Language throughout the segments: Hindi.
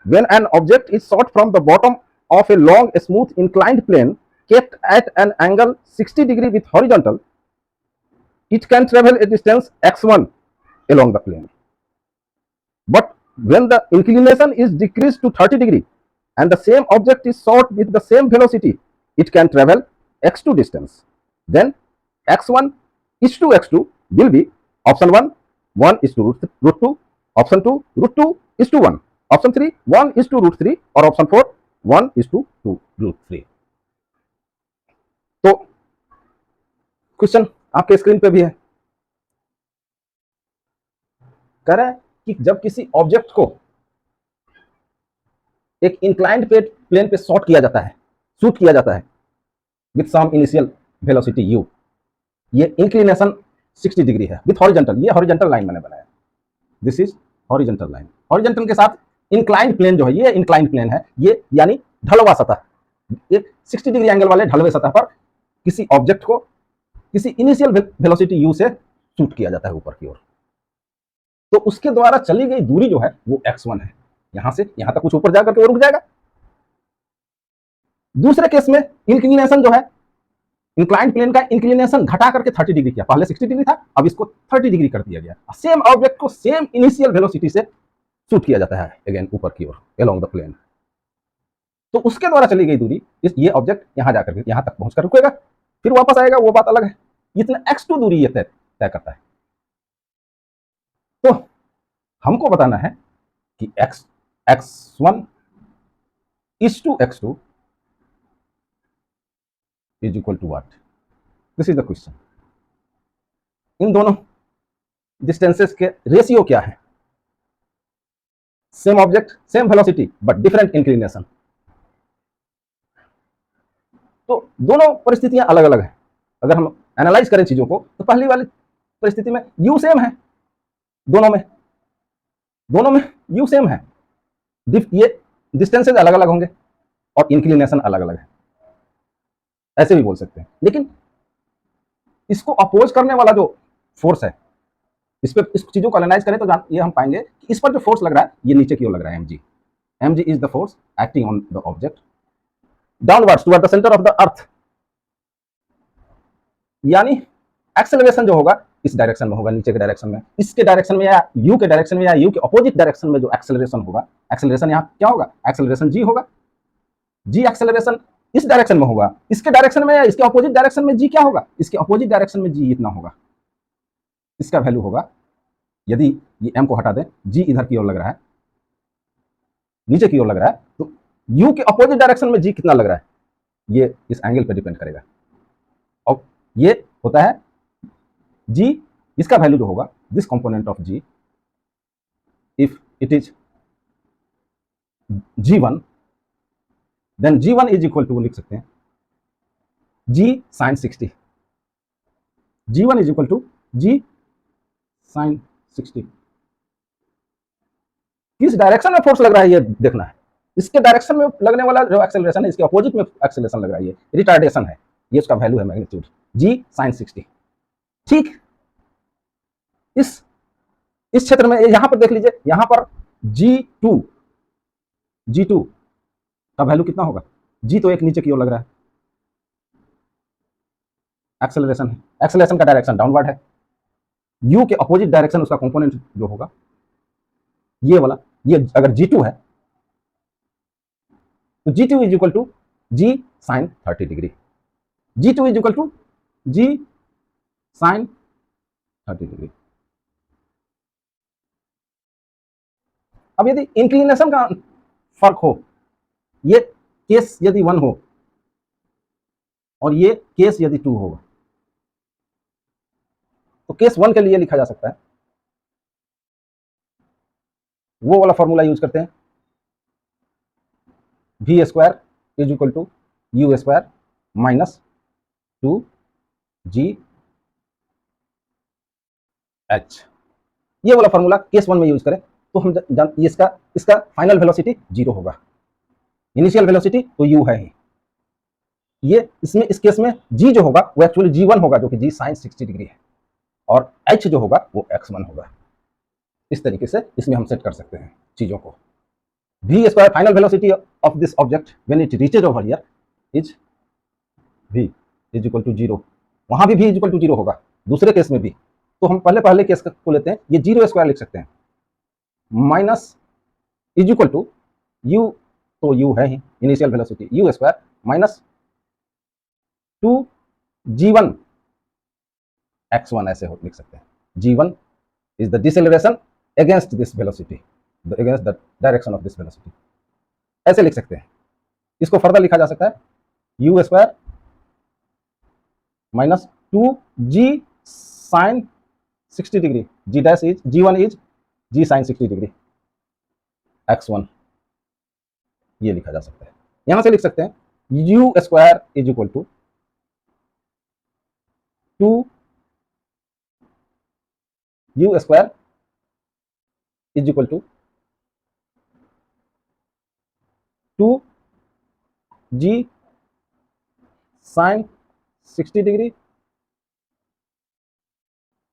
When an object is shot from the bottom of a long, smooth, inclined plane kept at an angle 60 degree with horizontal, it can travel a distance x1 along the plane. But when the inclination is decreased to 30 degree and the same object is shot with the same velocity, it can travel x2 distance. Then x1 is to x2 will be option 1, 1 is to root 2, option 2, root 2 is to 1, option 3, 1 is to root 3 और option 4, 1 is to 2 root 3. तो क्वेश्चन आपके स्क्रीन पे भी है, कह रहा है कि जब किसी ऑब्जेक्ट को एक इंक्लाइंड प्लेन पे शॉट किया जाता है, शूट किया जाता है with some initial velocity u, ये इंक्लिनेशन 60 डिग्री है विथ हॉरिजॉन्टल, ये हॉरिजॉन्टल लाइन मैंने बनाया, this is horizontal line, horizontal के साथ इंक्लाइंड प्लेन जो है ये इंक्लाइंड प्लेन है, ये यानी ढलवा सतह, एक 60 डिग्री एंगल वाले ढलवे सतह पर किसी ऑब्जेक्ट को किसी इनिशियल वेलोसिटी u से शूट किया जाता है ऊपर की ओर, तो उसके द्वारा चली गई दूरी जो है वो x1 है, यहां से यहां तक कुछ ऊपर जाकर के वो रुक जाएगा। दूसरे केस में इंक्लिनेशन जो है, इंक्लाइंड प्लेन का इंक्लिनेशन घटा करके 30 डिग्री किया, पहले 60 डिग्री था, अब इसको 30 डिग्री कर दिया गया, सेम ऑब्जेक्ट को सेम इनिशियल वेलोसिटी से शूट किया जाता है अगेन ऊपर की ओर अलोंग द प्लेन, तो उसके द्वारा चली गई दूरी, ये ऑब्जेक्ट यहां जाकर के यहां तक पहुंचकर रुकेगा, फिर वापस आएगा, वो बात अलग है, इतना x2 दूरी ये तय करता है। तो हमको बताना है कि x1 is to x2 is equal to what? This is the question. इन दोनों डिस्टेंसेस के रेशियो क्या है? Same object, same velocity but different inclination, तो दोनों परिस्थितियां अलग अलग है। अगर हम एनालाइज करें चीजों को तो पहली वाली परिस्थिति में u सेम है, दोनों में u सेम है, ये डिस्टेंसेस अलग अलग होंगे और इंक्लिनेशन अलग अलग है, ऐसे भी बोल सकते हैं। लेकिन इसको अपोज करने वाला जो फोर्स है, इस चीजों को एनालाइज करें तो ये हम पाएंगे कि इस पर जो फोर्स लग रहा है ये नीचे की ओर लग रहा है, mg is the force acting on the object downwards toward the centre of the earth, यानी एक्सेलरेशन जो होगा इस डायरेक्शन में होगा, नीचे के डायरेक्शन में, इसके डायरेक्शन में या u के डायरेक्शन में या u के अपोजिट डायरेक्शन में जो एक्सेलरेशन होगा, एक्सेलरेशन यहाँ क्या होगा, एक्सेलरेशन g होगा, g एक्सेलरेशन इस डायरेक्शन में होगा, इसके डायरेक्शन में या इसके अपोजिट डायरेक्शन में g क्या होगा, इसके अपोजिट डायरेक्शन में g इतना होगा, इसका वैल्यू होगा, यदि ये m को हटा दें, g इधर की ओर लग रहा है, नीचे की ओर लग रहा है, तो u के अपोजिट डायरेक्शन में g कितना लग रहा है, ये इस एंगल पर डिपेंड करेगा। और ये होता है g, इसका वैल्यू जो होगा, this component of g if it is g1 then g1 is equal to लिख सकते हैं g sin 60, g1 is equal to g sin 60। किस डायरेक्शन में फोर्स लग रहा है ये देखना है, इसके डायरेक्शन में लगने वाला जो एक्सेलरेशन है, इसके अपोजिट में एक्सेलरेशन लग रहा है, ये रिटार्डेशन है, ये उसका वैल्यू है मैग्नीट्यूड g sin 60। ठीक, इस क्षेत्र में यहां पर देख लीजिए, यहां पर g2 का वैल्यू कितना होगा, g तो एक नीचे की ओर लग रहा है, एक्सेलरेशन है, एक्सेलरेशन का डायरेक्शन डाउनवर्ड है, u के अपोजिट डायरेक्शन उसका कंपोनेंट जो होगा ये वाला, ये अगर g2 है तो g2 is equal to g sin 30 degree, g2 is equal to g sin 30 degree. अब यदि इंक्लिनेशन का फर्क हो, ये केस यदि 1 हो और ये केस यदि 2 होगा, तो केस 1 के लिए लिखा जा सकता है, वो वाला फॉर्मूला यूज करते हैं, v square is equal to u square minus 2g h, ये वाला फॉर्मूला केस 1 में यूज करें तो हम इसका फाइनल वेलोसिटी 0 होगा, इनिशियल वेलोसिटी तो u है ही, ये इसमें इस केस में g जो होगा वो एक्चुअली g1 होगा जो कि g sin 60 डिग्री है, और h जो होगा वो x1 होगा। इस तरीके से इसमें हम सेट कर सकते हैं चीजों को। v square final velocity of this object when it reaches over here is v is equal to 0। वहां भी v is equal to 0 होगा दूसरे केस में भी। तो हम पहले केस को लेते हैं, ये 0 स्क्वायर लिख सकते हैं, minus is equal to u, तो u है ही initial velocity, u square minus 2g1 x1 ऐसे लिख सकते हैं। g1 is the deceleration against this velocity, against the direction of this velocity, ऐसे लिख सकते हैं। इसको फर्दर लिखा जा सकता है u square minus 2g sign 60 degree, g dash is g1 is g sine 60 degree x1, ये लिखा जा सकता है। यहां से लिख सकते हैं u square is equal to 2 u square is equal to 2g sign 60 degree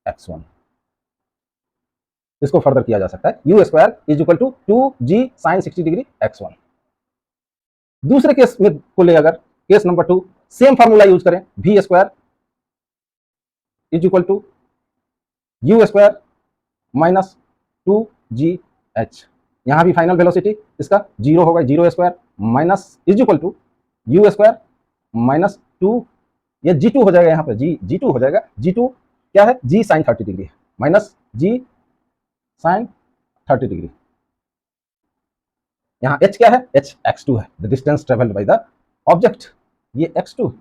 x1। इसको फर्दर किया जा सकता है u square is equal to 2g sign 60 degree x1। दूसरे केस में को ले, अगर case number 2 same formula use करें, v square is equal to u square minus 2gh, यहां भी फाइनल वेलोसिटी इसका 0 होगा, 0 square minus is equal to u square minus 2, ये g2 हो जाएगा, यहाँ पे g2 हो जाएगा। g2 क्या है, g साइन 30 डिग्री है, माइनस g साइन 30 डिग्री। यहाँ h क्या है, h x2 है, the distance travelled by the object, ये x2।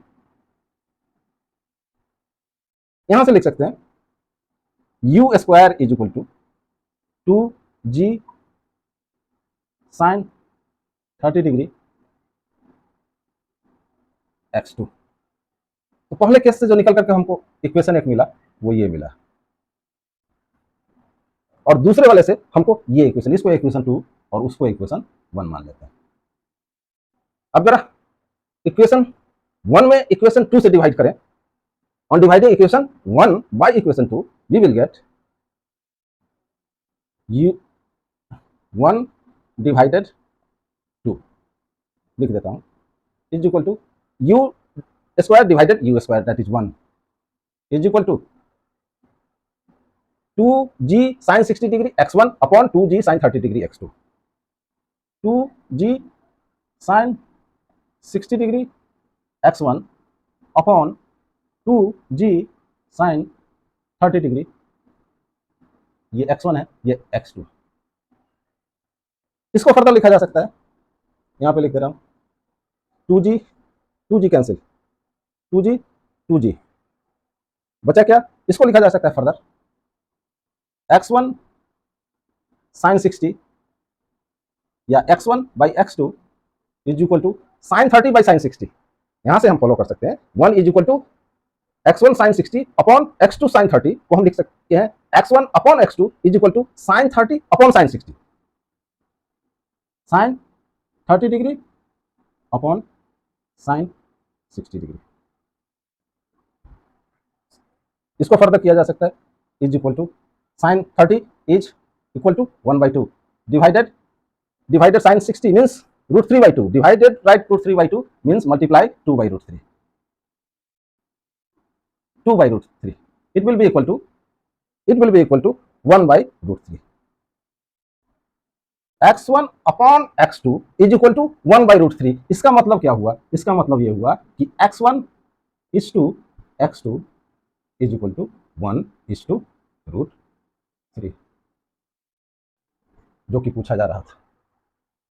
यहां से लिख सकते हैं u square is equal to 2g sine 30 degree x2। तो पहले केस से जो निकल करके हमको इक्वेशन एक मिला वो ये मिला, और दूसरे वाले से हमको ये इक्वेशन, इसको इक्वेशन 2 और उसको इक्वेशन 1 मान लेते हैं। अब जरा इक्वेशन 1 में इक्वेशन 2 से डिवाइड करें, on dividing equation 1 by equation 2 we will get u1 divided 2, लिख देता हूं, is equal to u square divided u square that is 1 is equal to 2g sign 60 degree x1 upon 2g sine 30 degree x2, 2g sign 60 degree x1 upon 2g sine 30 degree, ये x1 है, ये x2। इसको फर्दर लिखा जा सकता है, यहां पे लिख दे रहा हूं 2g कैंसिल, 2g बचा क्या, इसको लिखा जा सकता है फर्दर x1 साइन 60 या x1 by x2 is equal to sine 30 by sine 60। यहां से हम फॉलो कर सकते हैं 1 is equal to x1 sine 60 upon x2 sine 30 को हम लिख सकते हैं x1 upon x2 is equal to sine 30 upon sine 60, sine 30 degree upon sine 60 degree. इसको फर्दर किया जा सकता है is equal to sine 30 is equal to 1/2 divided sine 60 means √3/2 divided right √3/2 means multiply 2/√3, 2/√3 it will be equal to 1/√3। x1 upon x2 is equal to 1/√3। इसका मतलब क्या हुआ, इसका मतलब ये हुआ कि x1 is to x2 is equal to 1/√3, जो कि पूछा जा रहा था।